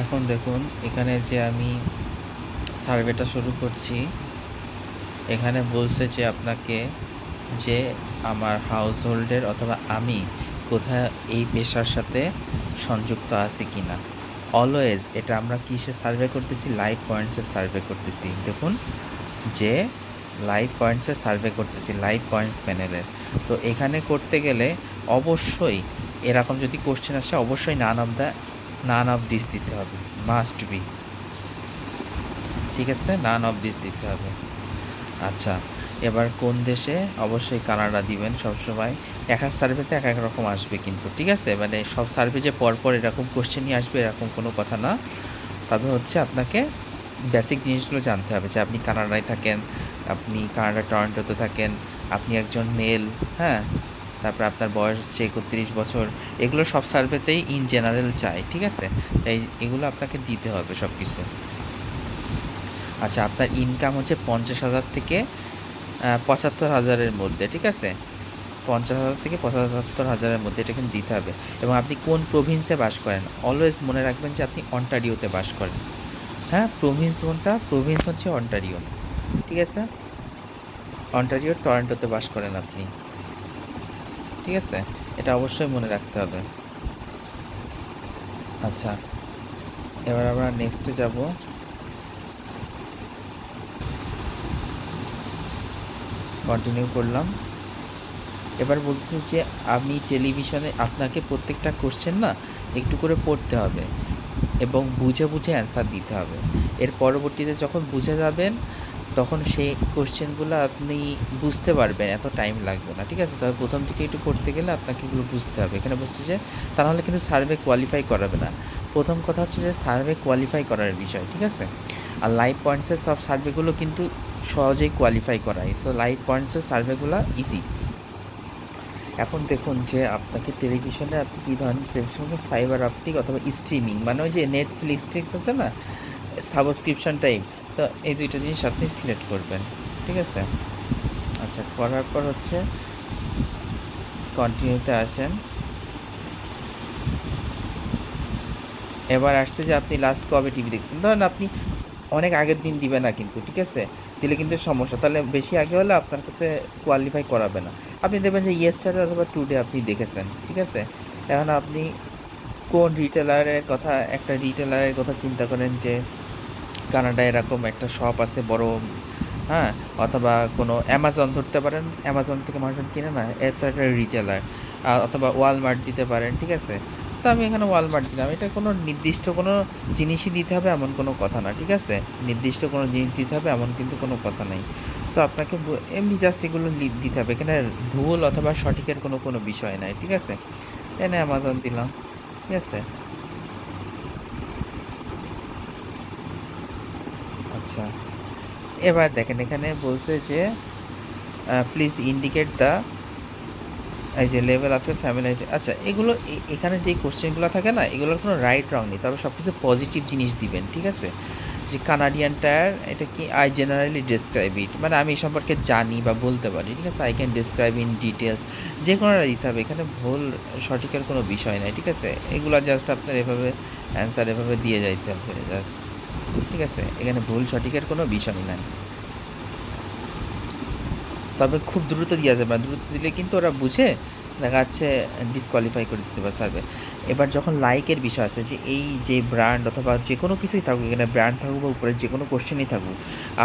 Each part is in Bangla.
এখন দেখুন এখানে যে আমি সার্ভেটা শুরু করছি, এখানে বলছে যে আপনাকে যে আমার হাউসহোল্ডের অথবা আমি কোথায় এই পেশার সাথে সংযুক্ত আছি কিনা। অলওয়েজ এটা আমরা কিসের সার্ভে করতেছি? লাইভ পয়েন্টসের সার্ভে করতেছি। দেখুন যে লাইভ পয়েন্টসের সার্ভে করতেছি, লাইভ পয়েন্টস প্যানেলের। তো এখানে করতে গেলে অবশ্যই এরকম যদি কোশ্চেন আসে অবশ্যই নান অফ দিস দিতে হবে, মাস্ট বি। ঠিক আছে, নান অফ দিস দিতে হবে। আচ্ছা, এবার কোন দেশে? অবশ্যই কানাডা দিবেন সবসময়। এক এক সার্ভেতে এক এক রকম আসবে কিন্তু, ঠিক আছে? মানে সব সার্ভে যে পরপর এরকম কোশ্চেনই আসবে এরকম কোনো কথা না। তবে হচ্ছে আপনাকে বেসিক জিনিসগুলো জানতে হবে যে আপনি কানাডায় থাকেন, আপনি কানাডার টরন্টোতে থাকেন, আপনি একজন মেল, হ্যাঁ? তারপরে আপনার বয়স হচ্ছে ৩১ বছর। এগুলো সব সার্ভেতেই ইন জেনারেল চায়, ঠিক আছে? তাই এগুলো আপনাকে দিতে হবে সব কিছু। আচ্ছা, আপনার ইনকাম হচ্ছে ৫০,০০০ থেকে ৭৫,০০০-এর মধ্যে, ঠিক আছে? ৫০,০০০ থেকে ৭৫,০০০-এর মধ্যে এটা কিন্তু দিতে হবে। এবং আপনি কোন প্রভিন্সে বাস করেন? অলওয়েজ মনে রাখবেন যে আপনি অন্টারিওতে বাস করেন। হ্যাঁ, প্রভিন্স কোনটা? প্রভিন্স হচ্ছে অন্টারিও, ঠিক আছে? অন্টারিওর টরন্টোতে বাস করেন আপনি, ঠিক আছে? এটা অবশ্যই মনে রাখতে হবে। আচ্ছা, এবার আমরা নেক্সটে যাব। কন্টিনিউ করলাম। এবার বলতেছি যে আমি টেলিভিশনে আপনাকে প্রত্যেকটা কোশ্চেন না একটু করে পড়তে হবে এবং বুঝে বুঝে অ্যান্সার দিতে হবে। এর পরবর্তীতে যখন বুঝে যাবেন তখন সেই কোশ্চেনগুলো আপনি বুঝতে পারবেন, এত টাইম লাগবে না, ঠিক আছে? তবে প্রথম থেকে একটু করতে গেলে আপনাকে এগুলো বুঝতে হবে। এখানে বলছে যে তা নাহলে কিন্তু সার্ভে কোয়ালিফাই করাবে না। প্রথম কথা হচ্ছে যে সার্ভে কোয়ালিফাই করার বিষয়, ঠিক আছে? আর লাইভ পয়েন্টসের সব সার্ভেগুলো কিন্তু সহজেই কোয়ালিফাই করায়। সো লাইভ পয়েন্টসের সার্ভেগুলো ইজি। এখন দেখুন যে আপনাকে টেলিভিশনে আপনি কী ধরনের টেলিভিশন? ফাইবার অপটিক অথবা স্ট্রিমিং, মানে ওই যে নেটফ্লিক্স আছে না, সাবস্ক্রিপশন টাইপ। তো এই দুইটা জিনিস আপনি সিলেক্ট করবেন, ঠিক আছে? আচ্ছা, করার পর হচ্ছে কন্টিনিউতে আসেন। এবার আসছে যে আপনি লাস্ট কবে টিভি দেখছেন। ধরেন আপনি অনেক আগের দিন দিবে না কিন্তু, ঠিক আছে? দিলে কিন্তু সমস্যা, তাহলে বেশি আগে হলে আপনার কাছে কোয়ালিফাই করাবে না। আপনি দেখবেন যে ইয়েস্টারডে অথবা টুডে আপনি দেখেছেন, ঠিক আছে? এখন আপনি কোন রিটেলারের কথা, একটা রিটেলারের কথা চিন্তা করেন যে কানাডায় এরকম একটা শপ আছে বড়, হ্যাঁ? অথবা কোনো অ্যামাজন ধরতে পারেন, অ্যামাজন থেকে মানুষজন কিনে না, এর তো একটা রিটেলার। অথবা ওয়ালমার্ট দিতে পারেন, ঠিক আছে? তো আমি এখানে ওয়ালমার্ট দিলাম। এটা কোনো নির্দিষ্ট কোনো জিনিসই দিতে হবে এমন কোনো কথা না, ঠিক আছে? নির্দিষ্ট কোনো জিনিস দিতে হবে এমন কিন্তু কোনো কথা নেই। সো আপনাকে এমনি জাস্ট এগুলো দিতে হবে। এখানে ভুল অথবা সঠিকের কোনো বিষয় নাই, ঠিক আছে? এখানে অ্যামাজন দিলাম, ঠিক আছে? আচ্ছা, এবার দেখেন এখানে বলছে যে প্লিজ ইন্ডিকেট দ্য, এই যে লেভেল অফ এ ফ্যামিলিয়ারিটি। আচ্ছা, এগুলো এখানে যেই কোশ্চেনগুলো থাকে না, এগুলোর কোনো রাইট রং নেই, তবে সব কিছু পজিটিভ জিনিস দিবেন, ঠিক আছে? যে কানাডিয়ান টায়ার, এটা কি? আই জেনারেলি ডিসক্রাইব ইট, মানে আমি এই সম্পর্কে জানি বা বলতে পারি, ঠিক আছে? I can describe in details, যে কোনোটা দিতে হবে। এখানে ভুল সঠিকের কোনো বিষয় নাই, ঠিক আছে? এগুলো জাস্ট আপনার এভাবে অ্যান্সার এভাবে দিয়ে যাইতে হবে জাস্ট, ঠিক আছে? এখানে ভুল সঠিকের কোনো বিষয় নাই। তবে খুব দ্রুত দেওয়া যাবে না, দ্রুত দিলে কিন্তু ওরা বুঝে দেখা যাচ্ছে ডিসকোয়ালিফাই করে দিতে পারে সার্ভে। এবার যখন লাইকের বিষয় আছে যে এই যে ব্র্যান্ড অথবা যে কোনো কিছুই থাকুক, এখানে ব্র্যান্ড থাকুক বা উপরে যে কোনো কোশ্চেনই থাকুক,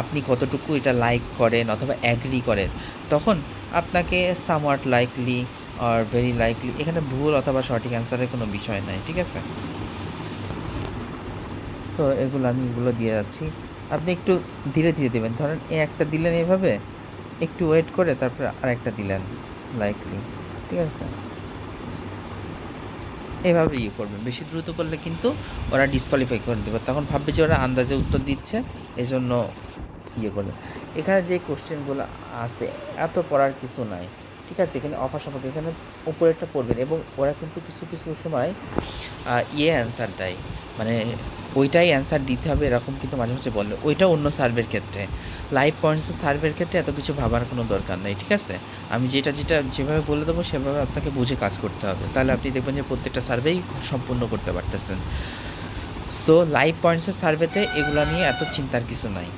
আপনি কতটুকু এটা লাইক করেন অথবা অ্যাগ্রি করেন, তখন আপনাকে somewhat likely are very likely, এখানে ভুল অথবা সঠিক অ্যান্সারের কোনো বিষয় নাই, ঠিক আছে? তো এগুলো দিয়ে যাচ্ছি। আপনি একটু ধীরে ধীরে দেবেন। ধরেন একটা দিলেন এভাবে, একটু ওয়েট করে তারপরে আরেকটা দিলেন লাইকলি, ঠিক আছে? এভাবে ইয়ে করবেন। বেশি দ্রুত করলে কিন্তু ওরা ডিসকোয়ালিফাই করে দেবে, তখন ভাববে যে ওরা আন্দাজে উত্তর দিচ্ছে, এই জন্য ইয়ে করবে। এখানে যে কোশ্চেনগুলো আসে এত পড়ার কিছু নাই, ঠিক আছে? এখানে অফার সম্পর্কে এখানে উপরেরটা পড়বেন এবং ওরা কিন্তু কিছু কিছু সময় অ্যান্সার দেয়, মানে ওইটাই অ্যান্সার দিতে হবে এরকম কিন্তু মাঝে মাঝে বলে। ওইটা অন্য সার্ভের ক্ষেত্রে, লাইভ পয়েন্টসের সার্ভের ক্ষেত্রে এত কিছু ভাবার কোনো দরকার নেই, ঠিক আছে? আমি যেটা যেভাবে বলে দেবো সেভাবে আপনাকে বুঝে কাজ করতে হবে, তাহলে আপনি দেখবেন যে প্রত্যেকটা সার্ভেই সম্পূর্ণ করতে পারতেছেন। সো লাইভ পয়েন্টসের সার্ভেতে এগুলো নিয়ে এত চিন্তার কিছু নাই,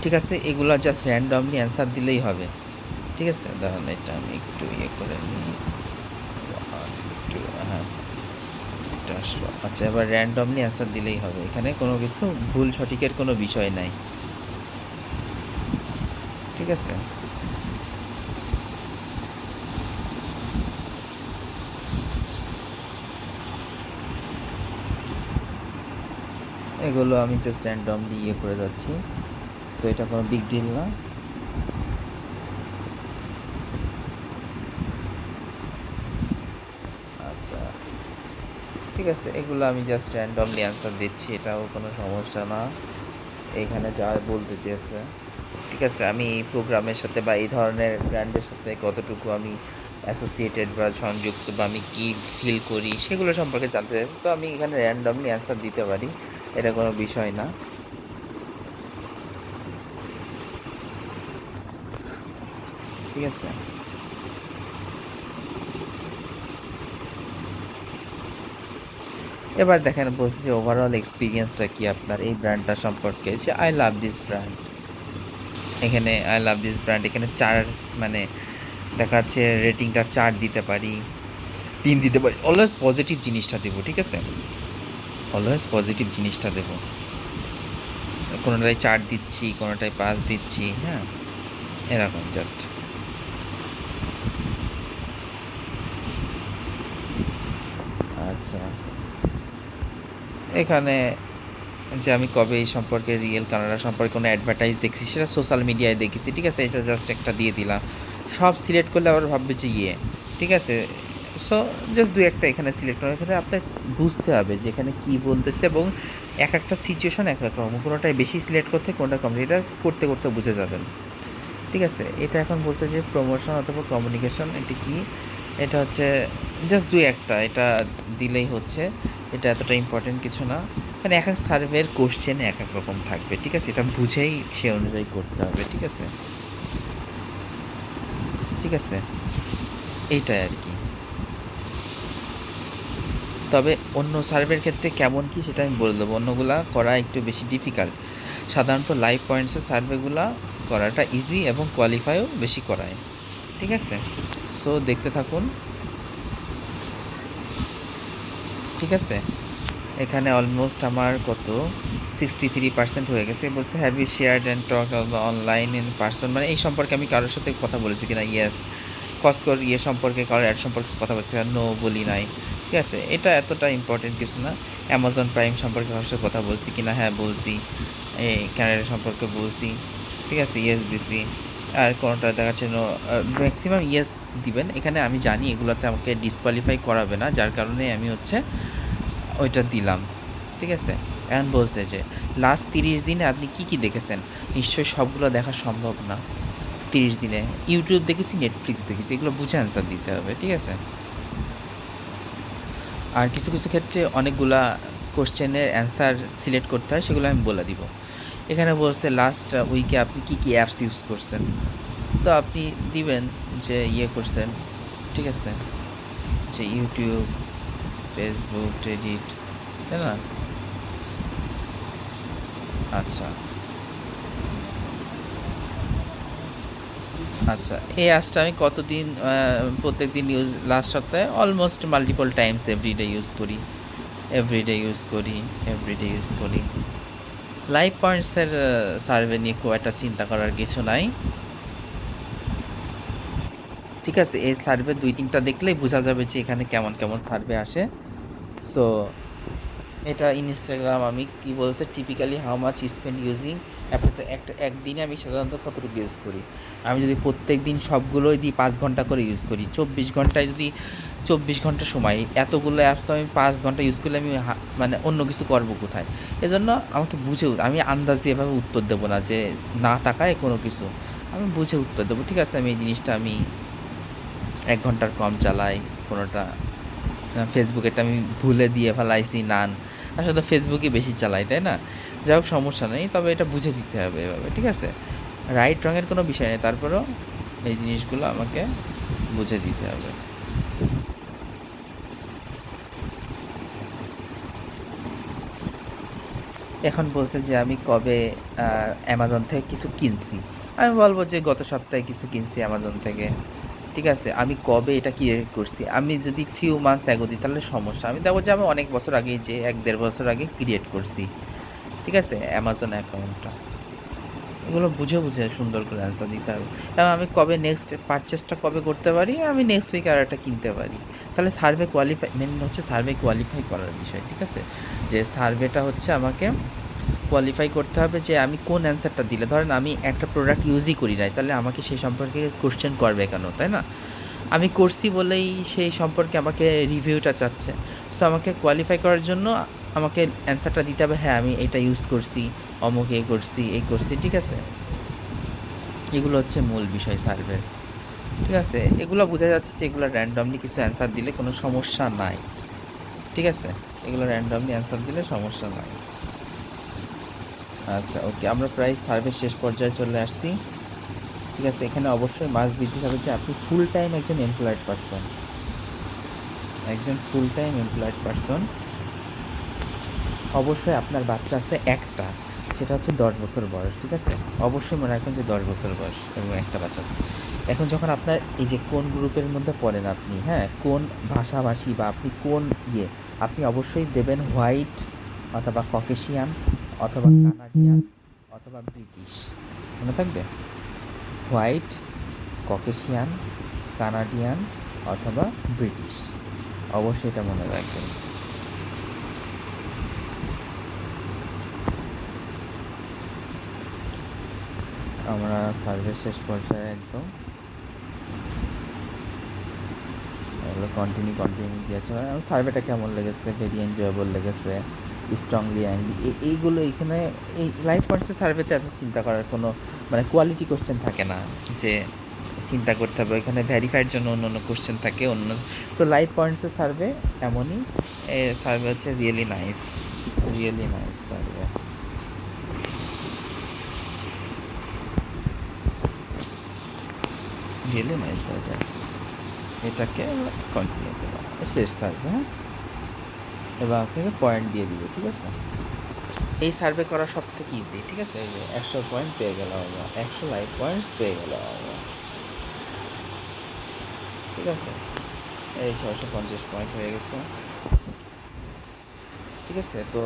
ঠিক আছে। এগুলো জাস্ট র্যান্ডমলি অ্যান্সার দিলেই হবে, ঠিক আছে। দাঁড়ান এটা আমি একটু করে নিই, একটু, হ্যাঁ এটা আসলো। আচ্ছা, এবার র্যান্ডমলি অ্যান্সার দিলেই হবে, এখানে কোনো কিছু ভুল সঠিকের কোনো বিষয় নাই, ঠিক আছে। এগুলো আমি জাস্ট র্যান্ডমলি করে যাচ্ছি, সো এটা কোনো বিগ ডিল না। আচ্ছা, ঠিক আছে, এগুলো আমি জাস্ট র্যান্ডমলি অ্যান্সার দিচ্ছি, এটাও কোনো সমস্যা না। এখানে যা বলতে চেয়েছে, ঠিক আছে। আমি এই প্রোগ্রামের সাথে বা এই ধরনের ব্র্যান্ডের সাথে কতটুকু আমি অ্যাসোসিয়েটেড বা সংযুক্ত, বা আমি কী ফিল করি সেগুলো সম্পর্কে জানতে চাই, তো আমি এখানে র্যান্ডমলি অ্যান্সার দিতে পারি, এটা কোনো বিষয় না, ঠিক আছে। এবার দেখেন বলছি যে ওভারঅল এক্সপিরিয়েন্সটা কি আপনার এই ব্র্যান্ডটা সম্পর্কে, যে আই লাভ দিস ব্র্যান্ড। এখানে আই লাভ দিস ব্র্যান্ড, এখানে 4 মানে দেখা যাচ্ছে রেটিংটা 4 দিতে পারি, 3 দিতে পারি, অলওয়েজ পজিটিভ জিনিসটা দেবো, ঠিক আছে। অলওয়েজ পজিটিভ জিনিসটা দেবো, কোনোটায় 4 দিচ্ছি, কোনোটায় 5 দিচ্ছি, হ্যাঁ, এরকম জাস্ট। আচ্ছা, এখানে যে আমি কবে এই সম্পর্কে রিয়েল কানাডা সম্পর্কে কোনো অ্যাডভার্টাইজ দেখছি সেটা সোশ্যাল মিডিয়ায় দেখেছি, ঠিক আছে, এটা জাস্ট একটা দিয়ে দিলাম। সব সিলেক্ট করলে আবার ভাববে যে ঠিক আছে। সো জাস্ট দু একটা এখানে সিলেক্ট করার ক্ষেত্রে আপনার বুঝতে হবে যে এখানে কী বলতেছে, এবং এক একটা সিচুয়েশন এক এক রকম, কোনোটায় বেশি সিলেক্ট করতে, কোনোটা কম, এটা করতে করতে বুঝে যাবেন, ঠিক আছে। এটা এখন বলছে যে প্রমোশন অথবা কমিউনিকেশন, এটি কি, এটা হচ্ছে জাস্ট দুই একটা, এটা দিলেই হচ্ছে, এটা এতটা ইম্পর্টেন্ট কিছু না। মানে এক এক সার্ভের কোশ্চেন এক এক রকম থাকবে, ঠিক আছে, এটা বুঝেই সে অনুযায়ী করতে হবে, ঠিক আছে, ঠিক আছে, এইটাই আর কি। তবে অন্য সার্ভের ক্ষেত্রে কেমন কি সেটা আমি বলে দেবো, অন্যগুলা করা একটু বেশি ডিফিকাল্ট, সাধারণত লাইভ পয়েন্টসের সার্ভেগুলা করাটা ইজি এবং কোয়ালিফাইও বেশি করায়, ঠিক আছে। সো দেখতে থাকুন, ঠিক আছে। এখানে অলমোস্ট আমার কত 63% হয়ে গেছে। বলছে have you shared and talk online in person, মানে এই সম্পর্কে আমি কারোর সাথে কথা বলেছি কিনা, ইয়েস। কসকোর সম্পর্কে, কারোর অ্যাড সম্পর্কে কথা বলছি, নো বলি নাই, ঠিক আছে। এটা এতটা ইম্পর্টেন্ট কিছু না। অ্যামাজন প্রাইম সম্পর্কে কারোর সাথে কথা বলছি কিনা, হ্যাঁ বলছি। এই ক্যানাডা সম্পর্কে বলছি, ঠিক আছে, ইয়েস দিছি। আর কোনোটা দেখাচ্ছে নো, ম্যাক্সিমাম ইয়েস দিবেন। এখানে আমি জানি এগুলোতে আমাকে ডিসকোয়ালিফাই করাবে না, যার কারণে আমি হচ্ছে ওইটা দিলাম, ঠিক আছে। এখন বলছে যে লাস্ট 30 দিনে আপনি কি কি দেখেছেন, নিশ্চয়ই সবগুলো দেখা সম্ভব না। 30 দিনে ইউটিউব দেখেছি, নেটফ্লিক্স দেখেছি, এগুলো বুঝে অ্যান্সার দিতে হবে, ঠিক আছে। আর কিছু কিছু ক্ষেত্রে অনেকগুলা কোশ্চেনের অ্যান্সার সিলেক্ট করতে হয়, সেগুলো আমি বলে দিব। এখানে বলছে লাস্ট উইকে আপনি কি কি অ্যাপস ইউজ করছেন, তো আপনি দিবেন যে করছেন, ঠিক আছে, যে ইউটিউব, ফেসবুক, রেডিট, তাই না। আচ্ছা, আচ্ছা, এই অ্যাপসটা আমি কতদিন প্রত্যেকদিন ইউজ, লাস্ট সপ্তাহে almost multiple times everyday use করি, এভরিডে ইউজ করি, এভরিডে ইউজ করি। লাইভ পয়েন্টসের সার্ভে নিয়ে খুব একটা চিন্তা করার কিছু নাই, ঠিক আছে। এই সার্ভে 2-3টা দেখলেই বোঝা যাবে যে এখানে কেমন কেমন সার্ভে আসে। সো এটা ইনস্টাগ্রাম আমি কি বলছে, typically how much spend using অ্যাপটা, একদিনে আমি সাধারণত কতটুকু ইউজ করি। আমি যদি প্রত্যেক দিন সবগুলোই দিই 5 ঘন্টা করে ইউজ করি, 24 ঘন্টায় যদি 24 ঘন্টা সময়, এতগুলো অ্যাপস তো আমি 5 ঘন্টা ইউজ করলে আমি মানে অন্য কিছু করবো কোথায়। এজন্য আমাকে বুঝেও, আমি আন্দাজ দিয়ে এভাবে উত্তর দেবো না যে না তাকায় কোনো কিছু, আমি বুঝে উত্তর দেবো, ঠিক আছে। আমি এই জিনিসটা আমি 1 ঘন্টার কম চালাই কোনোটা। ফেসবুকেরটা আমি ভুলে দিয়ে ফেলাইছি নান, আসলে ফেসবুকই বেশি চালাই, তাই না। যাই হোক, সমস্যা নেই, তবে এটা বুঝে দিতে হবে এভাবে, ঠিক আছে। রাইট রঙের কোনো বিষয় নেই, তারপরেও এই জিনিসগুলো আমাকে বুঝে দিতে হবে। এখন বলছে যে আমি কবে অ্যামাজন থেকে কিছু কিনছি। আমি বলবো যে গত সপ্তাহে কিছু কিনছি অ্যামাজন থেকে। ঠিক আছে? আমি কবে এটা ক্রিয়েট করছি? আমি যদি ফিউ মান্থস অ্যাগো দিই তাহলে সমস্যা। আমি দেখবো যে আমি অনেক বছর আগেই যে ১-১.৫ বছর আগে ক্রিয়েট করছি। ঠিক আছে? অ্যামাজন অ্যাকাউন্টটা। এগুলো বুঝে, বুঝে সুন্দর করে অ্যান্সার দিতে হবে। এবং আমি কবে নেক্সট পারচেসটা কবে করতে পারি? আমি নেক্সট উইকে আর একটা কিনতে পারি। তাহলে সার্ভে কোয়ালিফাই মেন হচ্ছে সার্ভে কোয়ালিফাই করার বিষয়। ঠিক আছে? যে সার্ভেটা হচ্ছে আমাকে কোয়ালিফাই করতে হবে যে আমি কোন অ্যান্সারটা দিলে, ধরেন আমি একটা প্রোডাক্ট ইউজই করি নাই, তাহলে আমাকে সেই সম্পর্কে কোশ্চেন করবে কেন, তাই না? আমি করছি বলেই সেই সম্পর্কে আমাকে রিভিউটা চাচ্ছে। সো আমাকে কোয়ালিফাই করার জন্য আমাকে অ্যান্সারটা দিতে হবে, হ্যাঁ আমি এটা ইউজ করছি, অমুক এই করছি, এই করছি। ঠিক আছে? এগুলো হচ্ছে মূল বিষয় সার্ভের। ঠিক আছে? এগুলো বোঝা যাচ্ছে যে এগুলো র্যান্ডমলি কিছু অ্যান্সার দিলে কোনো সমস্যা নাই। ঠিক আছে? এগুলো র্যান্ডমলি অ্যান্সার দিলে সমস্যা নাই। আচ্ছা, ওকে, আমরা প্রায় সার্ভের শেষ পর্যায়ে চলে আসছি। ঠিক আছে? এখানে অবশ্যই মাস্ট বি দিতে হবে যে আপনি ফুল টাইম একজন এমপ্লয়েড পারসন। একজন ফুল টাইম এমপ্লয়েড পারসন। অবশ্যই আপনার বাচ্চা আছে একটা, সেটা হচ্ছে ১০ বছর বয়স। ঠিক আছে? অবশ্যই মনে রাখবেন যে ১০ বছর বয়স এবং একটা বাচ্চা আছে। এখন যখন আপনার এই যে কোন গ্রুপের মধ্যে পড়েন আপনি, হ্যাঁ, কোন ভাষাভাষী বা আপনি কোন আপনি অবশ্যই দেবেন হোয়াইট অথবা ককেশিয়ান অথবা কানাডিয়ান অথবা ব্রিটিশ। মনে থাকবে? হোয়াইট, ককেশিয়ান, কানাডিয়ান অথবা ব্রিটিশ। অবশ্যই এটা মনে রাখবেন। আমরা সার্ভে শেষ পর্যায়ে একদম এগুলো কন্টিনিউ দিয়েছে। আমার সার্ভেটা কেমন লেগেছে, ভেরি এনজয়েবল লেগেছে, স্ট্রংলি অ্যাংরি, এইগুলো এখানে এই লাইফ পয়েন্টসের সার্ভেতে এত চিন্তা করার কোনো মানে কোয়ালিটি কোশ্চেন থাকে না যে চিন্তা করতে হবে। ওইখানে ভ্যারিফাইয়ের জন্য অন্য অন্য কোশ্চেন থাকে অন্য। সো লাইফ পয়েন্টসের সার্ভে এমনই। সার্ভে হচ্ছে really nice, really nice survey, really nice survey. এটাকে কন্টিনিউ করলাম, শেষ সার্ভে। হ্যাঁ, এবার আপনাকে পয়েন্ট দিয়ে দিবে। ঠিক আছে? এই সার্ভে করা সব থেকে ইজি। ঠিক আছে? এই যে ১০০ পয়েন্ট পেয়ে গেলাম আমরা, ১০০ লাইফ পয়েন্টস পেয়ে গেলাম আমরা। ঠিক আছে? এই ৬৫০ পয়েন্ট হয়ে গেছে। ঠিক আছে? তো